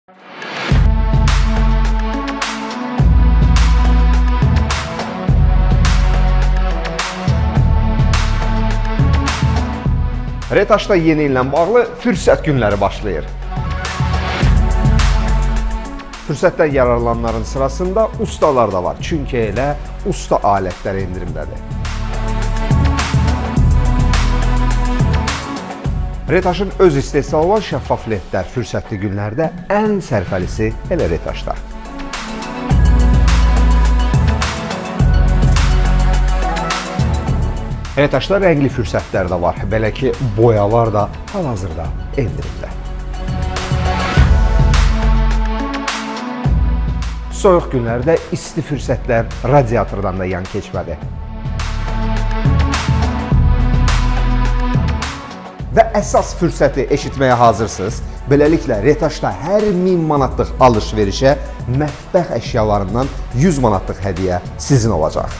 Retaşda yeni illə bağlı fürsət günləri başlayır. Fürsətdən yararlananların sırasında ustalar da var. Çünki elə usta alətləri endirimdədir. Retaşın öz istehsalı olan şəffaf ledlər fürsətli günlərdə ən sərfəlisi elə Retaşda. Retaşda rəngli fürsətlər də var. Belə ki, boyalar da hal-hazırda endirimdə. Soyuq günlərdə isti fürsətlər radiatordan da yan keçmədi. Və əsas fürsəti eşitməyə hazırsınız. Beləliklə, Retaşda hər 1000 manatlıq alış-verişə mətbəx əşyalarından 100 manatlıq hədiyyə sizin olacaq.